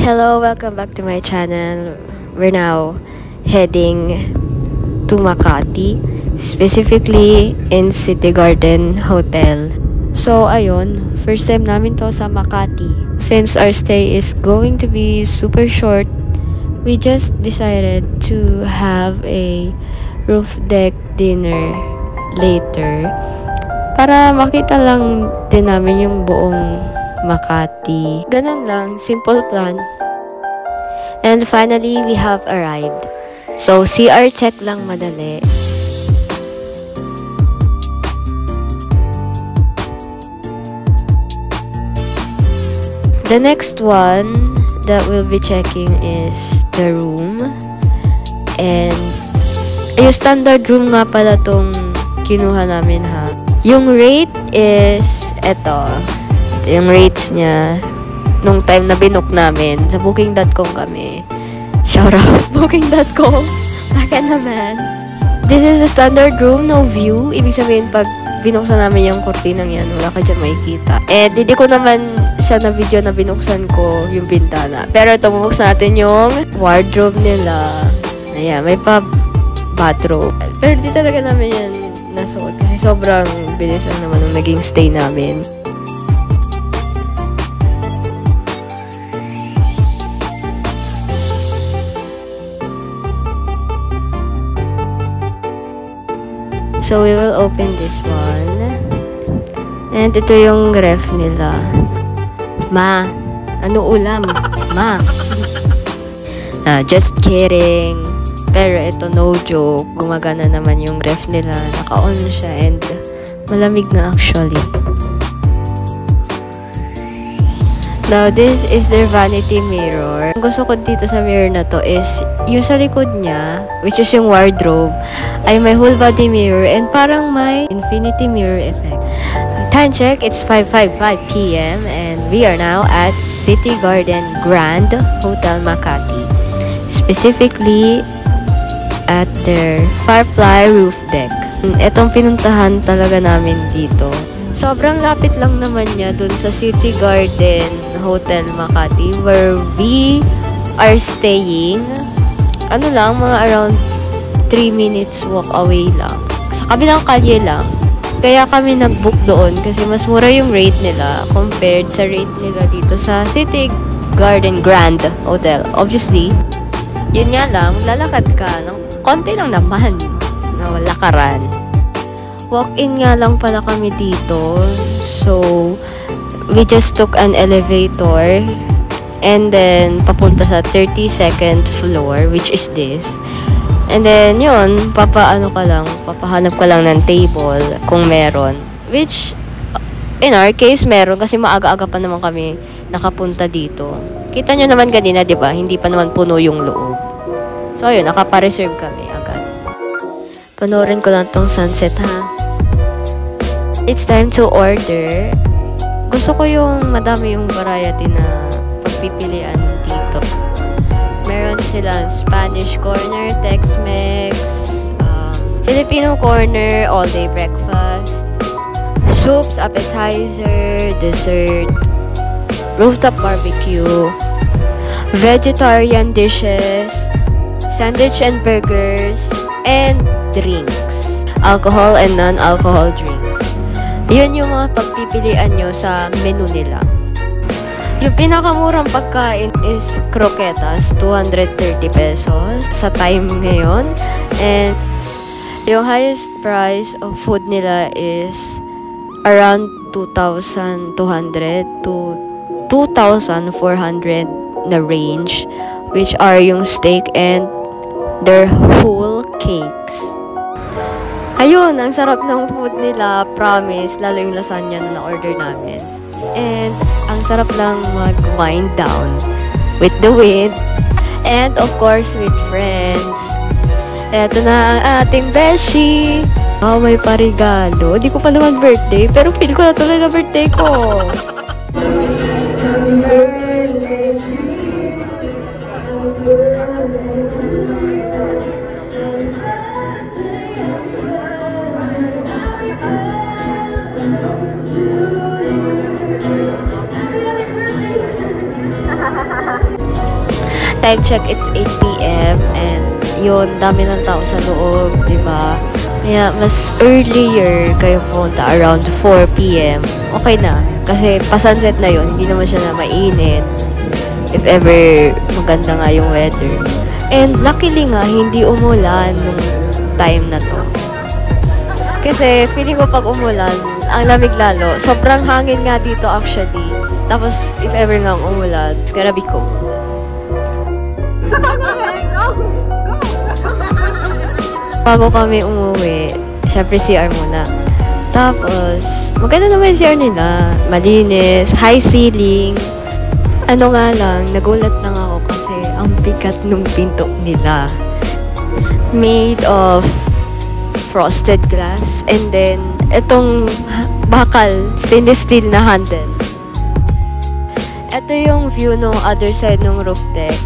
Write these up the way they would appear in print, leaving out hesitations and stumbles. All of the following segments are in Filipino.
Hello, welcome back to my channel. We're now heading to Makati, specifically in City Garden Hotel. So, ayun, first time namin to sa Makati. Since our stay is going to be super short, we just decided to have a roof deck dinner later para makita lang din namin yung buong Makati. Ganun lang, simple plan. And finally, we have arrived. So, CR check lang madali. The next one that we'll be checking is the room. And yung standard room nga pala tong kinuha namin ha. Yung rate is eto. Yung rates niya nung time na binook namin sa booking.com kami. Shout out booking.com. Baka naman. This is a standard room, no view. Ibig sabihin pag binuksan namin yung kurtinang yan, wala ka dyan makikita. And hindi ko naman siya na video na binuksan ko yung bintana. Pero ito, bubuksan natin yung wardrobe nila. Ayan, may pa bathrobe. Pero di talaga namin yan nasuot kasi sobrang bilis lang naman nung naging stay namin. So, we will open this one. And ito yung ref nila. Ma, ano ulam? Ma. Just kidding. Pero ito, no joke. Gumagana naman yung ref nila. Naka-on siya and malamig na actually. Now, this is their vanity mirror. Ang gusto ko dito sa mirror na to is yung sa likod niya, which is yung wardrobe, ay may whole body mirror and parang may infinity mirror effect. Time check, it's 5:55 p.m. and we are now at City Garden Grand Hotel Makati. Specifically at their Firefly Roof Deck. Itong pinuntahan talaga namin dito. Sobrang lapit lang naman niya dun sa City Garden Hotel Makati where we are staying. Ano lang, mga around 3 minutes walk away lang. Sa kabilang kalye lang. Kaya kami nag-book doon kasi mas mura yung rate nila compared sa rate nila dito sa City Garden Grand Hotel. Obviously, yun nga lang, lalakad ka ng konti lang naman na lakaran. Walk-in nga lang pala kami dito. So, we just took an elevator and then papunta sa 32nd floor, which is this. And then, yun, papahanap ka lang ng table kung meron. Which, in our case, meron kasi maaga-aga pa naman kami nakapunta dito. Kita nyo naman kanina, di ba? Hindi pa naman puno yung loob. So, ayun, nakapa-reserve kami agad. Panoorin ko lang tong sunset, ha? It's time to order. Gusto ko yung madami yung variety na pagpipilian dito. Meron silang Spanish corner, Tex-Mex, Filipino corner, all-day breakfast, soups, appetizer, dessert, rooftop barbecue, vegetarian dishes, sandwich and burgers, and drinks. Alcohol and non-alcohol drinks. Yun yung mga pagpipilian nyo sa menu nila. Yung pinakamurang pagkain is croquetas, 230 pesos sa time ngayon. And yung highest price of food nila is around 2,200 to 2,400 na range, which are yung steak and their whole cakes. Ayun, ang sarap ng food nila, promise, lalo yung lasagna na na-order namin. And ang sarap lang mag-wind down with the wind and of course with friends. Eto na ang ating beshi. Oh, may parigalo. Di ko pa naman birthday, pero feel ko na tuloy na birthday ko. time check, it's 8 p.m. and yun, dami ng tao sa loob, di ba? Kaya mas earlier kayo punta around 4 p.m. Okay na. Kasi pa-sunset na yun, hindi naman siya na mainit. If ever maganda nga yung weather. And luckily nga, hindi umulan nung time na to. Kasi feeling ko pag umulan, ang lamig lalo. Sobrang hangin nga dito actually. Tapos if ever nga umulan, it's gonna be cold. Bago kami umuwi, syempre CR muna. Tapos, maganda naman yung CR nila. Malinis, high ceiling. Ano nga lang, nagulat lang ako kasi ang bigat nung pinto nila. Made of frosted glass. And then, itong bakal, stainless steel na handle. Ito yung view ng other side ng roof deck.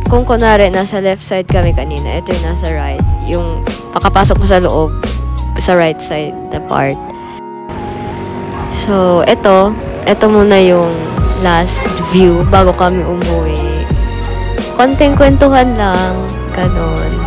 Kung kunwari, nasa left side kami kanina, ito yung nasa right. Yung pakapasok mo sa loob, sa right side na part. So, ito muna yung last view bago kami umuwi. Konting kwentuhan lang, ganon.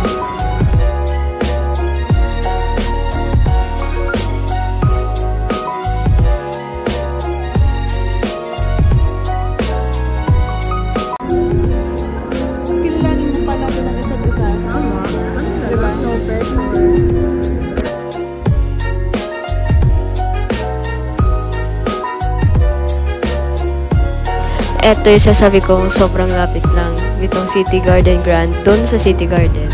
Ito yung sasabi kong sobrang lapit lang. Itong City Garden Grand, dun sa City Garden.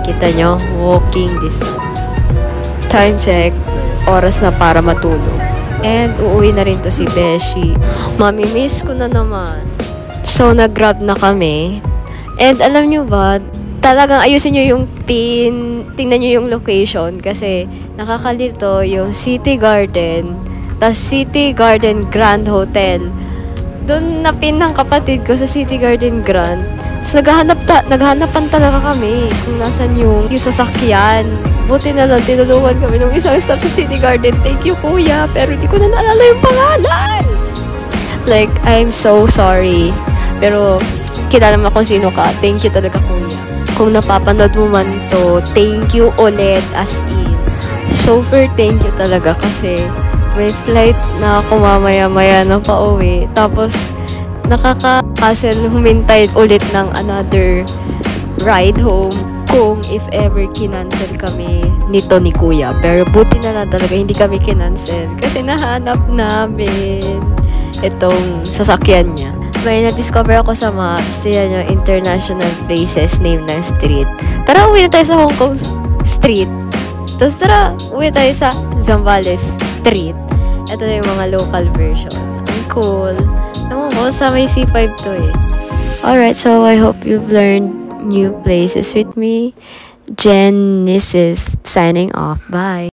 Kita nyo, walking distance. Time check, oras na para matulog. And uuwi na rin to si Beshi. Mami, miss ko na naman. So, nag-grab na kami. And alam nyo ba, talagang ayusin nyo yung pin, tingnan nyo yung location kasi nakakalito yung City Garden, tas City Garden Grand Hotel. Doon napin ng kapatid ko sa City Garden Grand. Tapos naghahanapan talaga kami kung nasan yung sasakyan. Buti na lang, tinulungan kami ng isang stop sa City Garden. Thank you, kuya. Pero hindi ko na naalala yung pangalan. Like, I'm so sorry. Pero, kilala mo kung sino ka. Thank you talaga, kuya. Kung napapanood mo man to, thank you ulit as in. Super thank you talaga kasi may flight na ako mamaya-maya na pauwi. Tapos, nakaka-hassle humintay ulit ng another ride home kung if ever kinancel kami nito ni kuya. Pero buti na lang talaga hindi kami kinancel kasi nahanap namin itong sasakyan niya. May na-discover ako sa maps. Tignan nyo, international places, name ng street. Tara, uwi na tayo sa Hong Kong Street. Tapos tara, uwi tayo sa Zambales Street. Ito na yung mga local version. Ang cool. Naman ko, sa may C5 to eh. Alright, so I hope you've learned new places with me. Jen, this is signing off. Bye.